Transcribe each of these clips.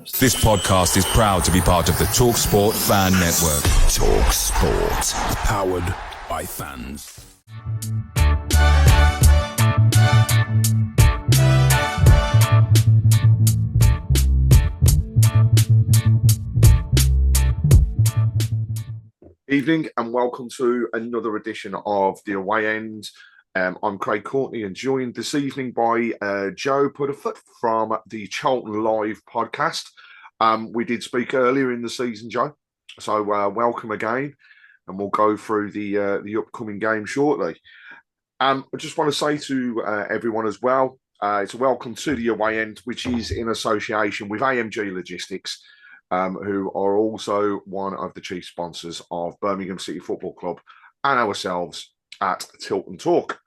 This podcast is proud to be part of the TalkSport Fan Network. TalkSport. Powered by fans. Evening and welcome to another edition of The Away End. I'm Craig Courtney and joined this evening by Joe Putterfoot from the Charlton Live podcast. We did speak earlier in the season, Joe, so welcome again, and we'll go through the upcoming game shortly. I just want to say to everyone as well, it's a welcome to The Away End, which is in association with AMG Logistics, who are also one of the chief sponsors of Birmingham City Football Club and ourselves at Tilton Talk.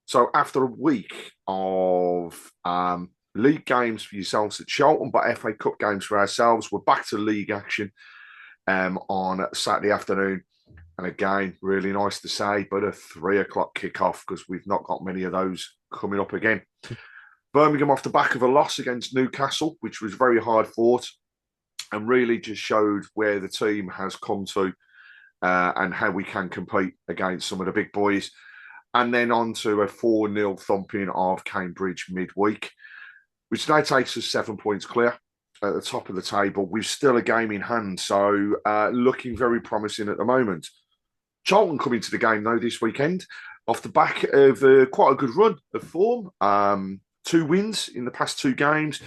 So after a week of league games for yourselves at Charlton, but FA Cup games for ourselves, we're back to league action on Saturday afternoon. And again, really nice to say, but a 3 o'clock kickoff because we've not got many of those coming up again. Birmingham off the back of a loss against Newcastle, which was very hard fought and really just showed where the team has come to and how we can compete against some of the big boys. And then on to a 4-0 thumping of Cambridge midweek, which now takes us 7 points clear at the top of the table. We've still a game in hand, so looking very promising at the moment. Charlton coming to the game, though, this weekend, off the back of quite a good run of form. 2 wins in the past 2 games,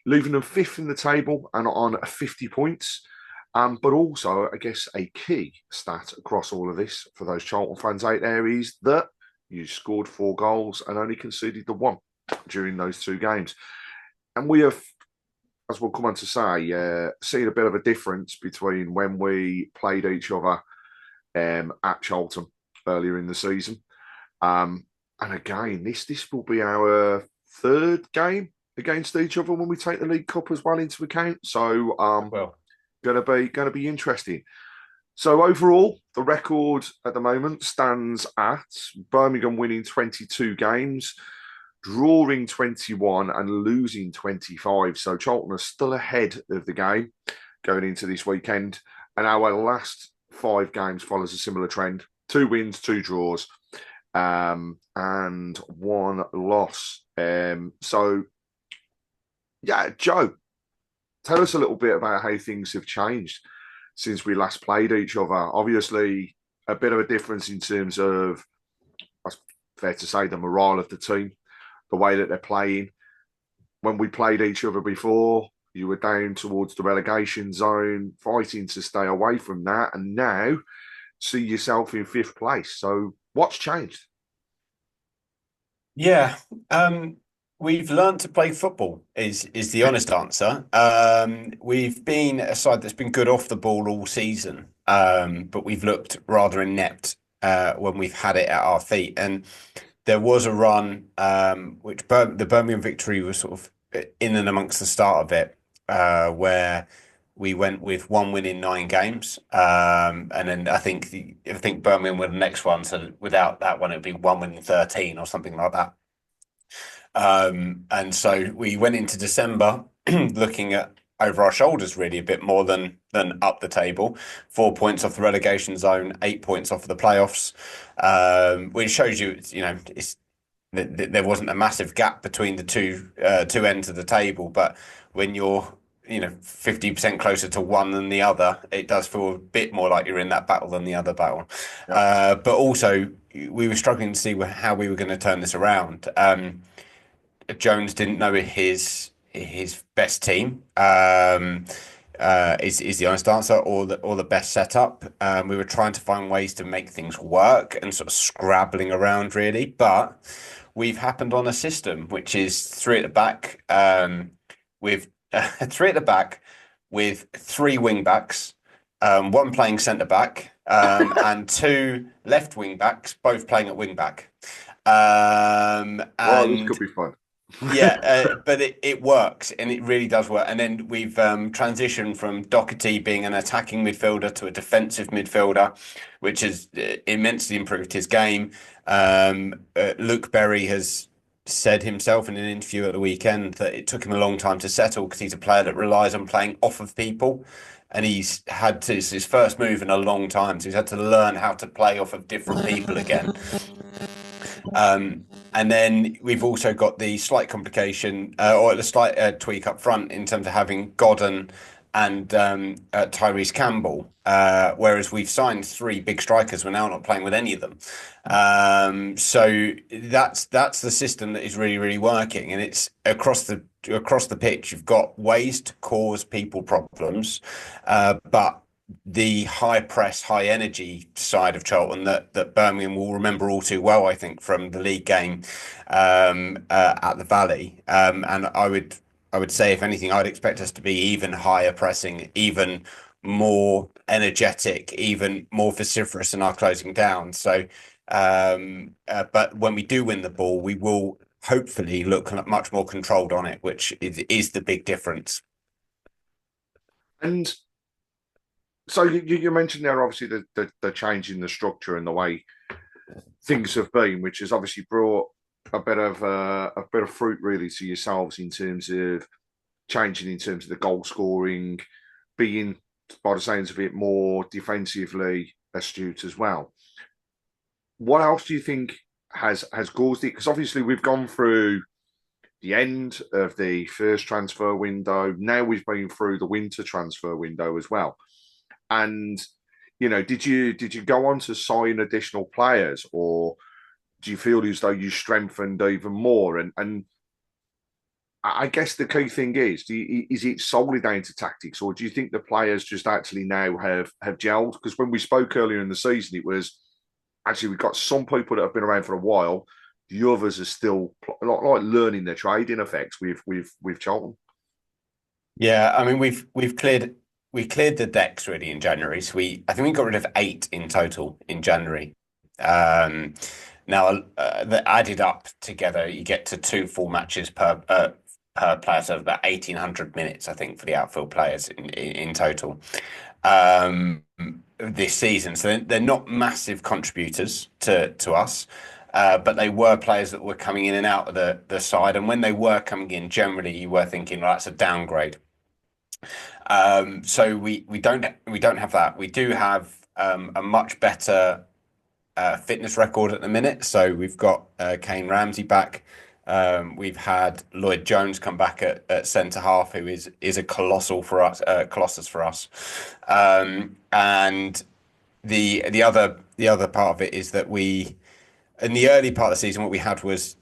leaving them 5th in the table and on 50 points. But also, I guess, a key stat across all of this for those Charlton fans out there is that you scored 4 goals and only conceded the 1 during those 2 games. And we have, as we'll come on to say, seen a bit of a difference between when we played each other at Charlton earlier in the season. And again, this will be our 3rd game against each other when we take the League Cup as well into account. So, gonna be interesting. So overall, the record at the moment stands at Birmingham winning 22 games, drawing 21 and losing 25. So Charlton are still ahead of the game going into this weekend. And our last 5 games follows a similar trend. 2 wins, 2 draws, and 1 loss. So, yeah, Joe, tell us a little bit about how things have changed since we last played each other. Obviously, a bit of a difference in terms of, it's fair to say, the morale of the team, the way that they're playing. When we played each other before, you were down towards the relegation zone, fighting to stay away from that, and now see yourself in 5th place. So what's changed? Yeah, we've learned to play football is the honest answer. We've been a side that's been good off the ball all season, but we've looked rather inept when we've had it at our feet. And there was a run, which the Birmingham victory was sort of in and amongst the start of it, where we went with 1 win in 9 games, and then I think Birmingham were the next one. So without that one, it'd be 1 win in 13 or something like that. And so we went into December looking at over our shoulders really a bit more than up the table. 4 points off the relegation zone, 8 points off of the playoffs, which shows you, there wasn't a massive gap between the two ends of the table. But when you're 50% closer to one than the other, it does feel a bit more like you're in that battle than the other battle. Yeah. But also we were struggling to see how we were going to turn this around. Jones didn't know his best team is the honest answer, or the best setup. We were trying to find ways to make things work and sort of scrabbling around really, but we've happened on a system which is 3 at the back, with 3 at the back with 3 wing backs, 1 playing centre back, and 2 left wing backs, both playing at wing back. This could be fun. Yeah, but it works, and it really does work. And then we've transitioned from Doherty being an attacking midfielder to a defensive midfielder, which has immensely improved his game. Luke Berry has said himself in an interview at the weekend that it took him a long time to settle because he's a player that relies on playing off of people. And he's had to, it's his first move in a long time. So he's had to learn how to play off of different people again. And then we've also got the slight complication or the slight tweak up front in terms of having Godden and Tyrese Campbell, whereas we've signed three big strikers. We're now not playing with any of them. So that's the system that is really, really working, and it's across the pitch. You've got ways to cause people problems, but the high press, high energy side of Charlton that Birmingham will remember all too well, I think, from the league game at the Valley. And I would say, if anything, I'd expect us to be even higher pressing, even more energetic, even more vociferous in our closing down. So, but when we do win the ball, we will hopefully look much more controlled on it, which is the big difference. And so you mentioned there, obviously, the change in the structure and the way things have been, which has obviously brought a bit of fruit really to yourselves in terms of changing in terms of the goal scoring, being, by the sounds of it, more defensively astute as well. What else do you think has caused it? Because obviously we've gone through the end of the first transfer window. Now we've been through the winter transfer window as well. And, you know, did you go on to sign additional players, or do you feel as though you strengthened even more? And I guess the key thing is it solely down to tactics, or do you think the players just actually now have gelled? Because when we spoke earlier in the season, it was actually we've got some people that have been around for a while. The others are still like learning their trade in effect with Charlton. Yeah, I mean we've cleared the decks really in January. So I think we got rid of 8 in total in January. Now that added up together, you get to 2 full matches per player, so about 1,800 minutes, I think, for the outfield players in total this season. So they're not massive contributors to us. But they were players that were coming in and out of the side, and when they were coming in, generally you were thinking, well, that's a downgrade. So we don't have that. We do have a much better fitness record at the minute. So we've got Kane Ramsey back. We've had Lloyd Jones come back at centre half, who is a colossus for us. And the other part of it is that in the early part of the season, what we had was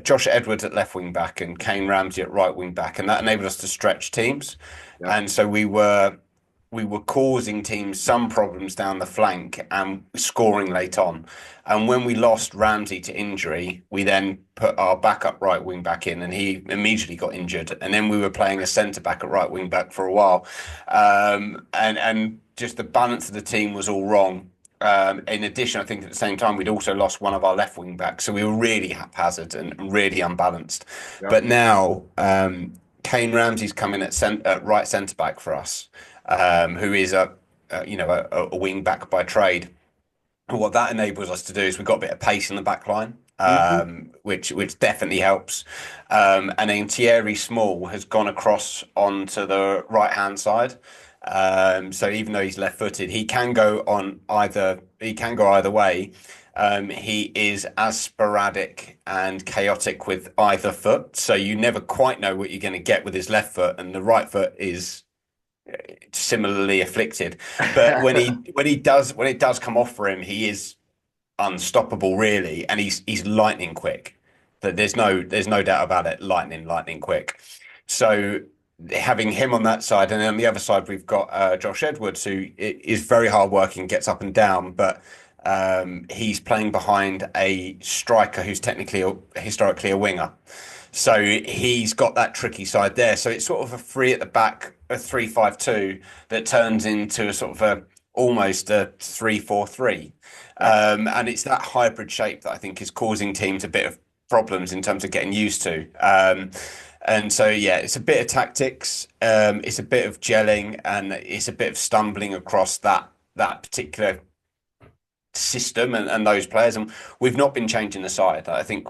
Josh Edwards at left wing back and Kane Ramsey at right wing back, and that enabled us to stretch teams. Yeah. And so we were causing teams some problems down the flank and scoring late on. And when we lost Ramsey to injury, we then put our backup right wing back in, and he immediately got injured. And then we were playing a centre back at right wing back for a while, and just the balance of the team was all wrong. In addition, I think at the same time, we'd also lost one of our left wing backs. So we were really haphazard and really unbalanced. Yeah. But now Kane Ramsey's coming at right centre back for us, who is a wing back by trade. And what that enables us to do is we've got a bit of pace in the back line, which definitely helps. And then Thierry Small has gone across onto the right hand side. So even though he's left-footed, he can go either way. He is as sporadic and chaotic with either foot, so you never quite know what you're going to get with his left foot, and the right foot is similarly afflicted. But when it does come off for him, he is unstoppable, really, and he's lightning quick. There's no doubt about it. Lightning quick. So having him on that side, and then on the other side we've got Josh Edwards, who is very hardworking, gets up and down, but he's playing behind a striker who's historically a winger. So he's got that tricky side there. So it's sort of a 3 at the back, a 3-5-2 that turns into a sort of almost a 3-4-3. And it's that hybrid shape that I think is causing teams a bit of problems in terms of getting used to. And so, yeah, it's a bit of tactics, it's a bit of gelling, and it's a bit of stumbling across that particular system and those players. And we've not been changing the side. I think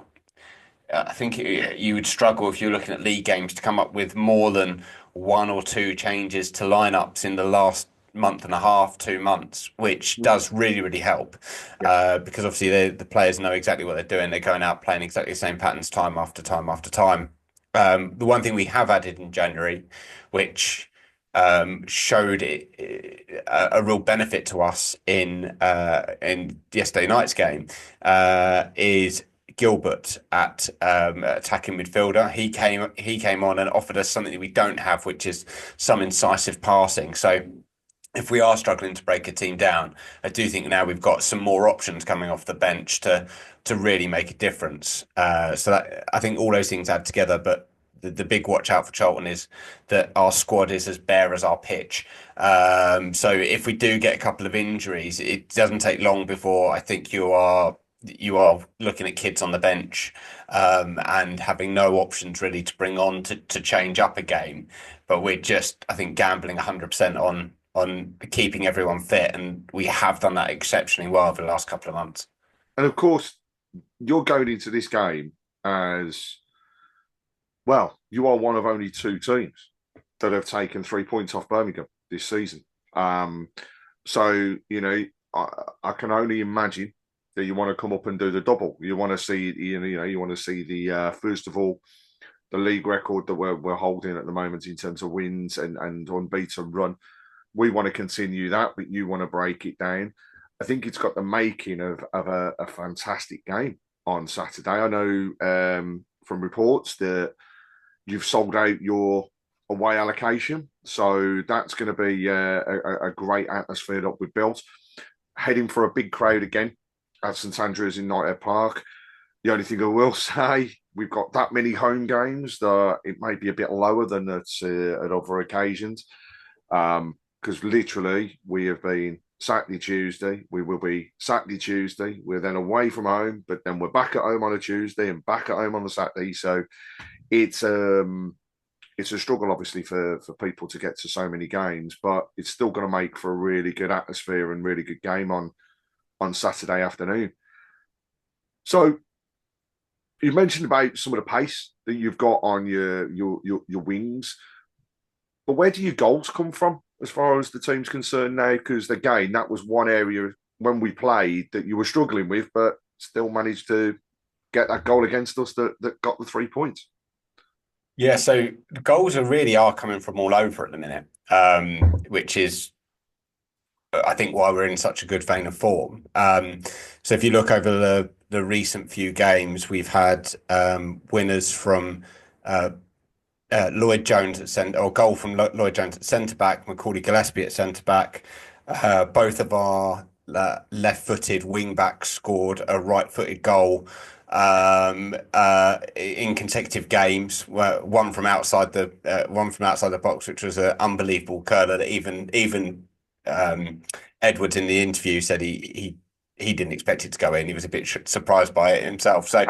I think you would struggle if you're looking at league games to come up with more than one or two changes to lineups in the last month and a half, 2 months, which does really, really help. Yeah. Because obviously the players know exactly what they're doing. They're going out playing exactly the same patterns time after time after time. The one thing we have added in January, which showed a real benefit to us in yesterday night's game, is Gilbert at attacking midfielder. He came on and offered us something that we don't have, which is some incisive passing. So if we are struggling to break a team down, I do think now we've got some more options coming off the bench to really make a difference. So that, I think all those things add together, but the big watch out for Charlton is that our squad is as bare as our pitch. So if we do get a couple of injuries, it doesn't take long before I think you are looking at kids on the bench and having no options really to bring on to change up a game. But we're just, I think, gambling 100% on keeping everyone fit, and we have done that exceptionally well over the last couple of months. And of course, you're going into this game as well. You are one of only two teams that have taken 3 points off Birmingham this season. So I can only imagine that you want to come up and do the double. You want to see, you want to see the first of all the league record that we're holding at the moment in terms of wins and unbeaten run. We want to continue that, but you want to break it down. I think it's got the making of a fantastic game on Saturday. I know from reports that you've sold out your away allocation, so that's going to be a great atmosphere that we've built. Heading for a big crowd again at St Andrews in Knighthead Park. The only thing I will say, we've got that many home games that it may be a bit lower than at other occasions. Because literally we have been Saturday, Tuesday. We will be Saturday, Tuesday. We're then away from home, but then we're back at home on a Tuesday and back at home on the Saturday. So it's a struggle, obviously, for people to get to so many games, but it's still going to make for a really good atmosphere and really good game on Saturday afternoon. So you mentioned about some of the pace that you've got on your wings, but where do your goals come from as far as the team's concerned now? Because again, that was one area when we played that you were struggling with, but still managed to get that goal against us that got the 3 points. Yeah, so the goals really are coming from all over at the minute, which is, I think, why we're in such a good vein of form. So if you look over the recent few games, we've had winners from Lloyd Jones at centre, or goal from Lloyd Jones at centre back, Macaulay Gillespie at centre back. Both of our left-footed wing backs scored a right-footed goal in consecutive games. One from outside the box, which was an unbelievable curler that even Edwards in the interview said he didn't expect it to go in. He was a bit surprised by it himself. So,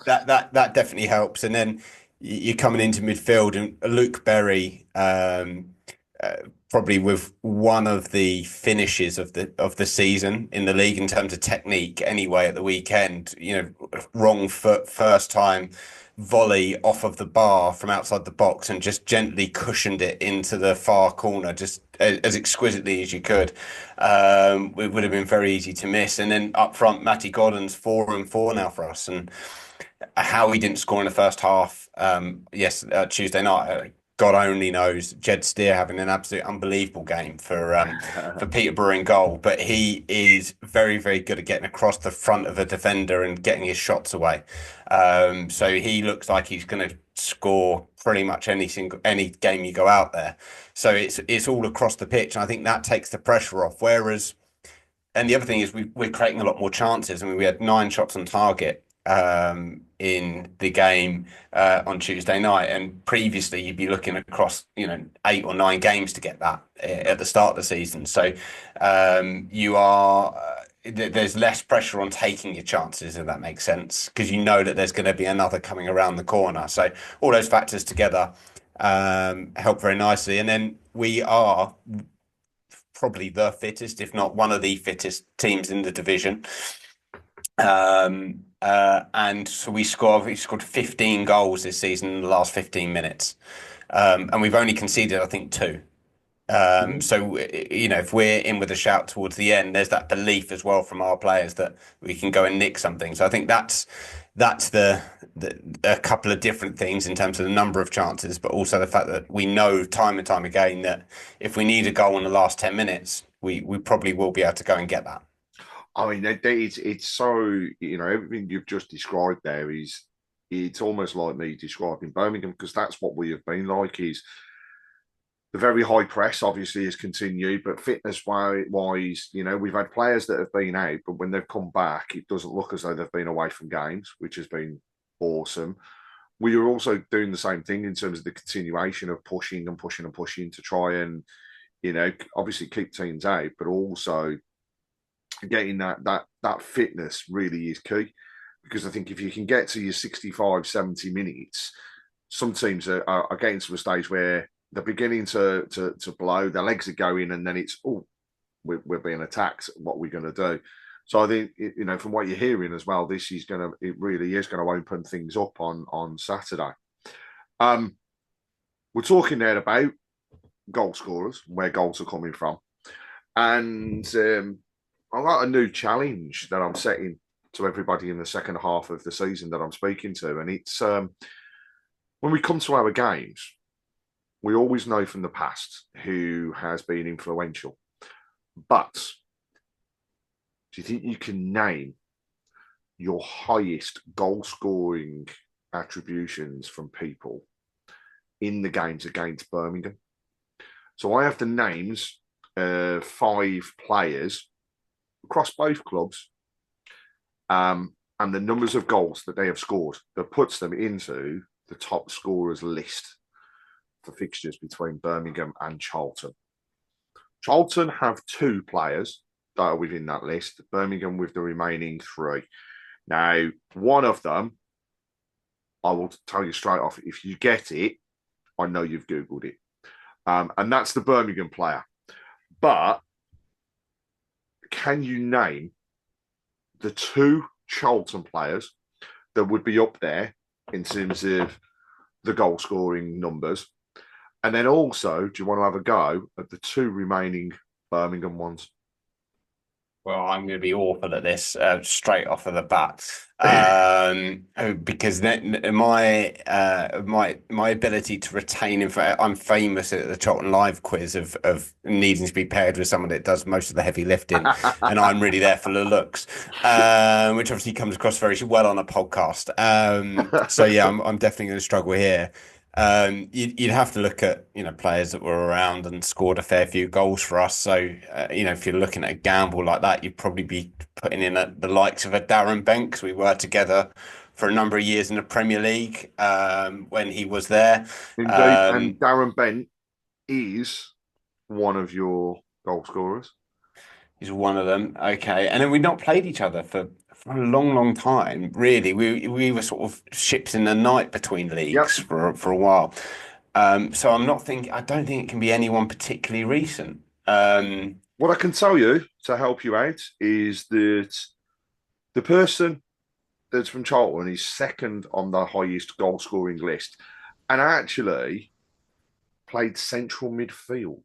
that definitely helps. And then you're coming into midfield, and Luke Berry, probably with one of the finishes of the season in the league in terms of technique. Anyway, at the weekend, wrong foot first time volley off of the bar from outside the box and just gently cushioned it into the far corner, just as exquisitely as you could. It would have been very easy to miss. And then up front, Matty Godden's 4-4 now for us. And how he didn't score in the first half, Tuesday night, God only knows. Jed Steer having an absolute unbelievable game for Peterborough in goal, but he is very, very good at getting across the front of a defender and getting his shots away. So he looks like he's going to score pretty much any game you go out there. So it's all across the pitch, and I think that takes the pressure off. And the other thing is we're creating a lot more chances. I mean, we had 9 shots on target in the game on Tuesday night, and previously you'd be looking across 8 or 9 games to get that at the start of the season. So there's less pressure on taking your chances, if that makes sense, because you know that there's going to be another coming around the corner. So all those factors together help very nicely. And then we are probably the fittest, if not one of the fittest teams in the division. And so we scored 15 goals this season in the last 15 minutes. And we've only conceded, I think, two. So, if we're in with a shout towards the end, there's that belief as well from our players that we can go and nick something. So I think that's the a couple of different things in terms of the number of chances, but also the fact that we know time and time again that if we need a goal in the last 10 minutes, we probably will be able to go and get that. I mean, it's so, everything you've just described there it's almost like me describing Birmingham, because that's what we have been like. Is the very high press obviously has continued, but fitness wise, we've had players that have been out, but when they've come back, it doesn't look as though they've been away from games, which has been awesome. We are also doing the same thing in terms of the continuation of pushing and pushing and pushing to try and, obviously keep teams out, but also getting that fitness really is key. Because I think if you can get to your 65, 70 minutes, some teams are getting to a stage where they're beginning to blow, their legs are going, and then it's, we're being attacked. What are we going to do? So I think, from what you're hearing as well, it really is going to open things up on Saturday. We're talking there about goal scorers, where goals are coming from. And I've got a new challenge that I'm setting to everybody in the second half of the season that I'm speaking to. And it's when we come to our games, we always know from the past who has been influential. But do you think you can name your highest goal scoring attributions from people in the games against Birmingham? So I have the names of 5 players across both clubs, and the numbers of goals that they have scored that puts them into the top scorers list for fixtures between Birmingham and Charlton. Charlton have 2 players that are within that list, Birmingham with the remaining 3. Now, one of them, I will tell you straight off, if you get it, I know you've Googled it. And that's the Birmingham player. But can you name the 2 Charlton players that would be up there in terms of the goal scoring numbers? And then also, do you want to have a go at the 2 remaining Birmingham ones? Well, I'm going to be awful at this straight off of the bat, because my ability to retain info. I'm famous at the Charlton Live quiz of needing to be paired with someone that does most of the heavy lifting, and I'm really there for the looks, which obviously comes across very well on a podcast. So yeah, I'm definitely going to struggle here. You'd have to look at players that were around and scored a fair few goals for us. So if you're looking at a gamble like that, you'd probably be putting in the likes of a Darren Bent, because we were together for a number of years in the Premier League when he was there. Indeed, and Darren Bent is one of your goal scorers. He's one of them. Okay, and then we've not played each other for a long time. Really, we were sort of ships in the night between leagues for a while. So I don't think it can be anyone particularly recent. What I can tell you to help you out is that the person that's from Charlton is second on the highest goal scoring list, and actually played central midfield.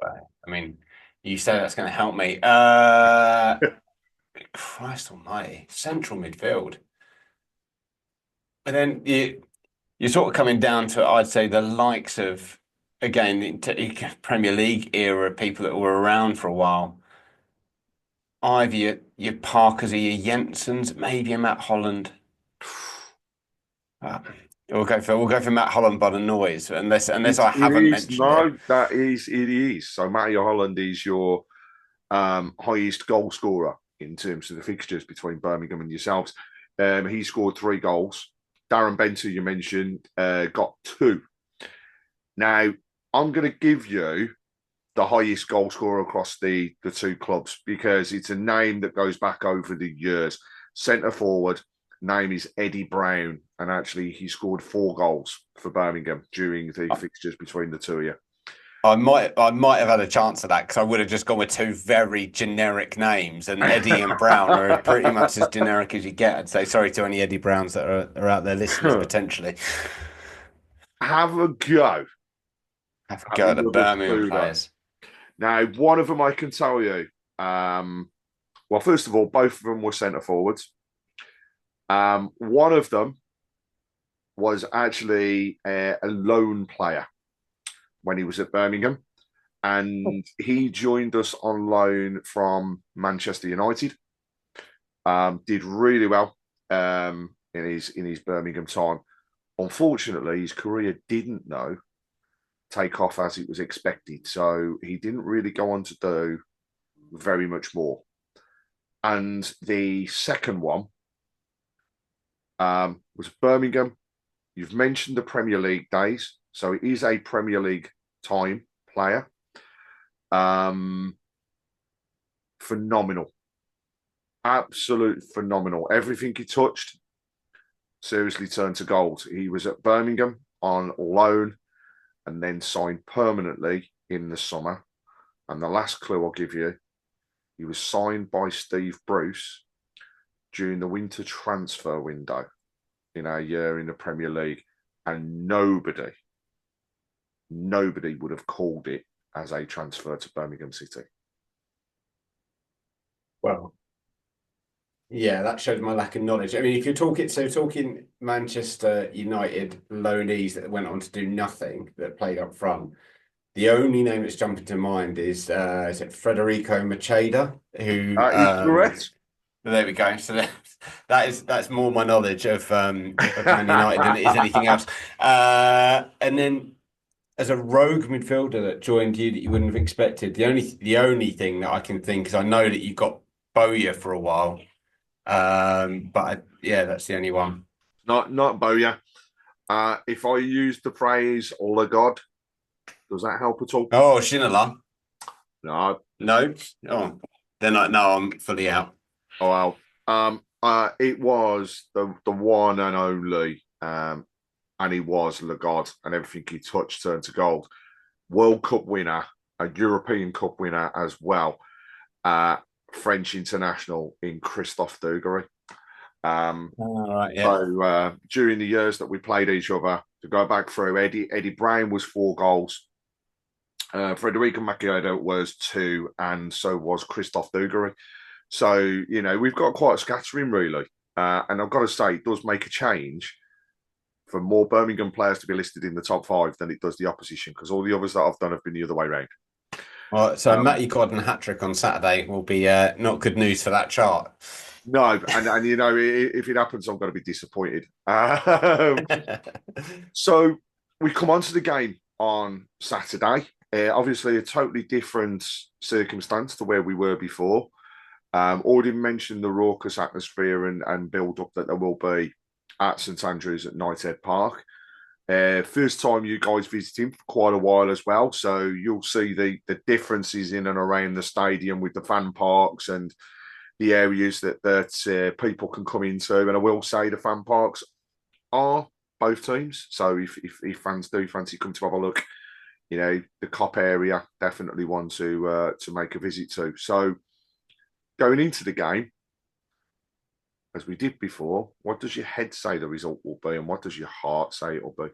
I mean, you say that's going to help me. Christ almighty, central midfield. And then you're sort of coming down to, I'd say, the likes of, again, Premier League era people that were around for a while. Either your Parkers or your Jensens, maybe a Matt Holland. We'll go for Matt Holland by the noise, unless I haven't mentioned it. No, it is. So Matty Holland is your highest goal scorer in terms of the fixtures between Birmingham and yourselves. He scored 3 goals. Darren Bent, who you mentioned, got 2. Now, I'm going to give you the highest goal scorer across the 2 clubs, because it's a name that goes back over the years. Centre forward, name is Eddie Brown, and actually he scored 4 goals for Birmingham during the fixtures between the 2 of you. I might have had a chance of that because I would have just gone with two very generic names, and Eddie and Brown are pretty much as generic as you get. I'd say sorry to any Eddie Browns that are out there listeners potentially. Have a go Have a at go at the the other Birmingham two, though. players. Now, one of them I can tell you. Well, first of all, both of them were centre forwards. One of them was actually a loan player when he was at Birmingham, and he joined us on loan from Manchester United. Did really well in his Birmingham time. Unfortunately, his career didn't take off as it was expected, so he didn't really go on to do very much more. And the second one was Birmingham. You've mentioned the Premier League days, so it is a Premier League time player. Phenomenal, absolute phenomenal. Everything he touched seriously turned to gold. He was at Birmingham on loan and then signed permanently in the summer. And the last clue I'll give you, he was signed by Steve Bruce during the winter transfer window in our year in the Premier League, and nobody would have called it as a transfer to Birmingham City. Well, yeah, that shows my lack of knowledge. I mean, if you're talking Manchester United loanees that went on to do nothing, that played up front, the only name that's jumping to mind is it Federico Macheda, who Is correct. there we go. So that's more my knowledge of Man United than it is anything else. And then as a rogue midfielder that joined you that you wouldn't have expected, the only thing that I can think is I know that you got Bowyer for a while, yeah, that's the only one. Not Bowyer. If I use the phrase "Ola God," does that help at all? Oh, Shinola. No. Oh, then no, I'm fully out. Oh well. It was the one and only, and he was Lagarde, and everything he touched turned to gold. World Cup winner, a European Cup winner as well. French international in Christophe Dugarry. Right, yeah. So during the years that we played each other, to go back through, Eddie Brown was 4 goals. Federico Macchiato was 2, and so was Christophe Dugarry. So, we've got quite a scattering, really. And I've got to say, it does make a change for more Birmingham players to be listed in the top 5 than it does the opposition, because all the others that I've done have been the other way around. Well, so Matty Gordon hat-trick on Saturday will be not good news for that chart. No, and if it happens, I'm going to be disappointed. So we come on to the game on Saturday. Obviously, a totally different circumstance to where we were before. Already mentioned the raucous atmosphere and build-up that there will be at St Andrews at Knighthead Park. First time you guys visiting for quite a while as well, so you'll see the differences in and around the stadium with the fan parks and the areas that people can come into. And I will say the fan parks are both teams, so if fans do fancy come to have a look, the Cop area, definitely one to make a visit to. So going into the game, as we did before, what does your head say the result will be, and what does your heart say it will be?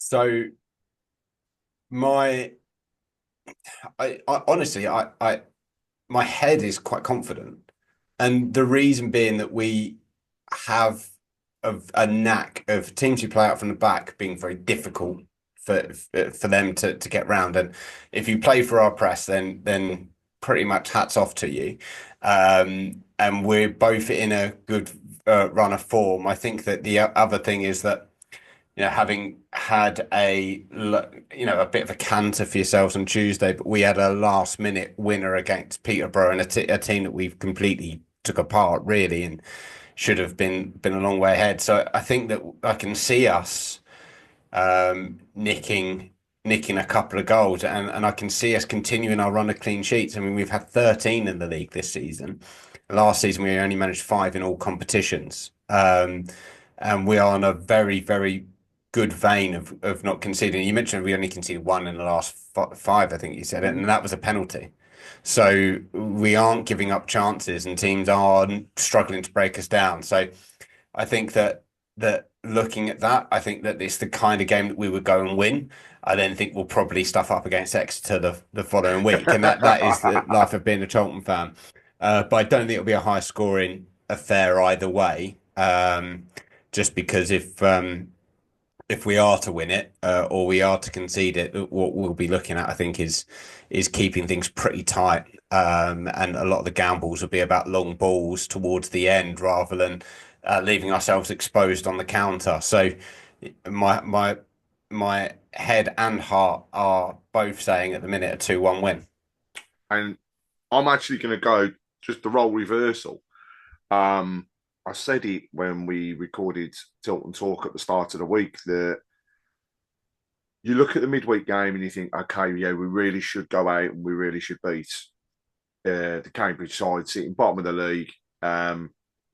So, I honestly, my head is quite confident, and the reason being that we have a knack of teams who play out from the back being very difficult for them to get round, and if you play for our press, then pretty much hats off to you. And we're both in a good run of form. I think that the other thing is that, having had a bit of a canter for yourselves on Tuesday, but we had a last minute winner against Peterborough, and a team that we've completely took apart really, and should have been a long way ahead. So I think that I can see us nicking a couple of goals, and I can see us continuing our run of clean sheets. I mean, we've had 13 in the league this season. Last season, we only managed 5 in all competitions. And we are on a very, very good vein of not conceding. You mentioned we only conceded one in the last five, I think you said it, and that was a penalty. So we aren't giving up chances, and teams are struggling to break us down. So I think that looking at that, I think that it's the kind of game that we would go and win. I then think we'll probably stuff up against Exeter the following week, and that is the life of being a Charlton fan. But I don't think it'll be a high scoring affair either way. Just because if we are to win it or we are to concede it, what we'll be looking at, I think, is keeping things pretty tight. And a lot of the gambles will be about long balls towards the end rather than leaving ourselves exposed on the counter. So my head and heart are both saying at the minute a 2-1 win. And I'm actually going to go just the role reversal. I said it when we recorded Tilton Talk at the start of the week that you look at the midweek game and you think, okay, yeah, we really should go out and we really should beat the Cambridge side sitting bottom of the league,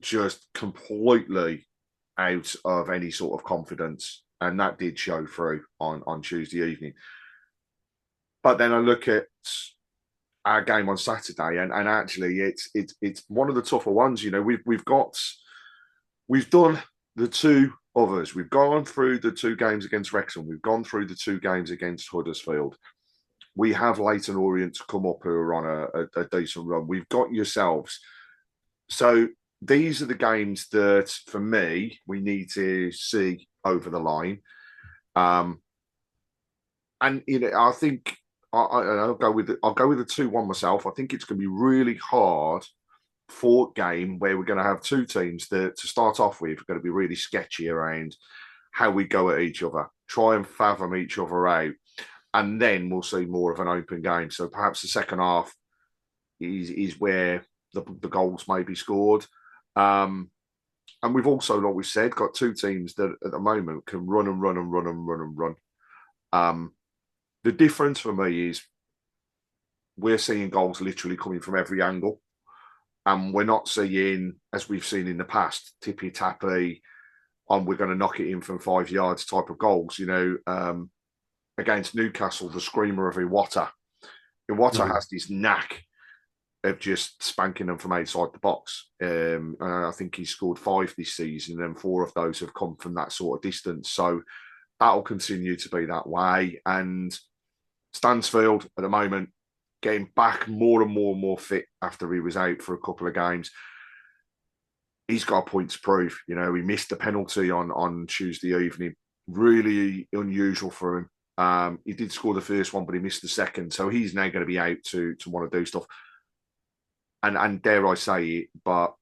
just completely out of any sort of confidence. And that did show through on Tuesday evening. But then I look at our game on Saturday, and actually it's one of the tougher ones. You know, we've done the two others. We've gone through the two games against Wrexham. We've gone through the two games against Huddersfield. We have Leyton Orient to come up who are on a decent run. We've got yourselves. So these are the games that, for me, we need to see over the line. And you know, I think I'll go with the 2-1 myself. I think it's going to be really hard fought game where we're going to have two teams that, to start off with, are going to be really sketchy around how we go at each other, try and fathom each other out, and then we'll see more of an open game. So perhaps the second half is where the goals may be scored. And we've also, like we said, got two teams that at the moment can run and run and run and run and run. The difference for me is we're seeing goals literally coming from every angle. And we're not seeing, as we've seen in the past, tippy-tappy, we're going to knock it in from 5 yards type of goals. You know, against Newcastle, the screamer of Iwata. Iwata has this knack of just spanking them from outside the box. And I think he scored 5 this season, and 4 of those have come from that sort of distance. So that'll continue to be that way. And Stansfield, at the moment, getting back more and more fit after he was out for a couple of games. He's got a point to prove. You know, he missed the penalty on Tuesday evening. Really unusual for him. He did score the first one, but he missed the second. So he's now going to be out to want to do stuff. And dare I say it, but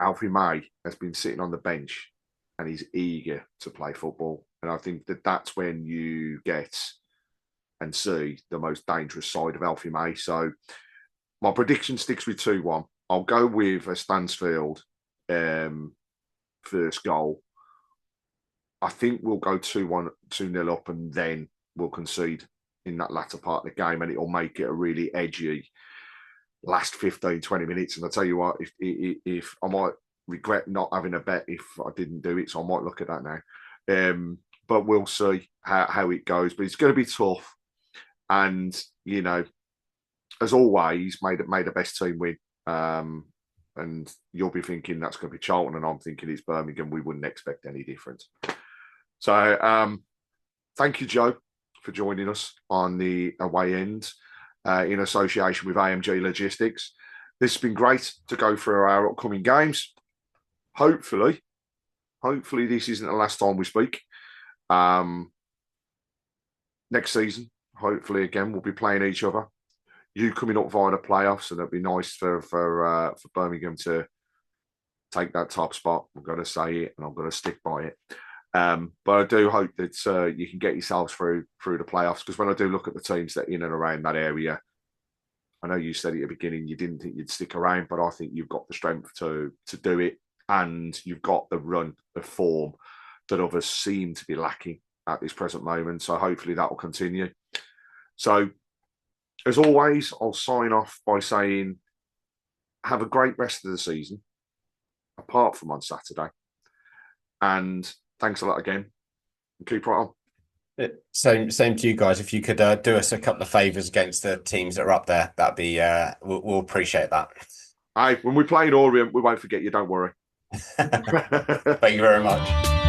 Alfie May has been sitting on the bench and he's eager to play football. And I think that's when you get and see the most dangerous side of Alfie May. So my prediction sticks with 2-1. I'll go with a Stansfield first goal. I think we'll go 2-1, 2-0 up, and then we'll concede in that latter part of the game, and it'll make it a really edgy last 15, 20 minutes. And I'll tell you what, if I might regret not having a bet if I didn't do it, so I might look at that now. But we'll see how it goes. But it's going to be tough. And, you know, as always, made the best team win. And you'll be thinking that's going to be Charlton, and I'm thinking it's Birmingham. We wouldn't expect any different. So thank you, Joe, for joining us on the away end in association with AMG Logistics. This has been great to go through our upcoming games. Hopefully this isn't the last time we speak. Next season, hopefully, again, we'll be playing each other. You coming up via the playoffs, and it'd be nice for Birmingham to take that top spot. I've got to say it, and I'm going to stick by it. But I do hope that you can get yourselves through the playoffs, because when I do look at the teams that are in and around that area, I know you said at the beginning you didn't think you'd stick around, but I think you've got the strength to do it, and you've got the run of form that others seem to be lacking at this present moment. So hopefully that will continue. So, as always, I'll sign off by saying have a great rest of the season, apart from on Saturday. And thanks a lot again Keep right on. Same to you guys. If you could do us a couple of favours against the teams that are up there, that'd be we'll appreciate that. Hey, when we play in Orient, we won't forget you. Don't worry. Thank you very much.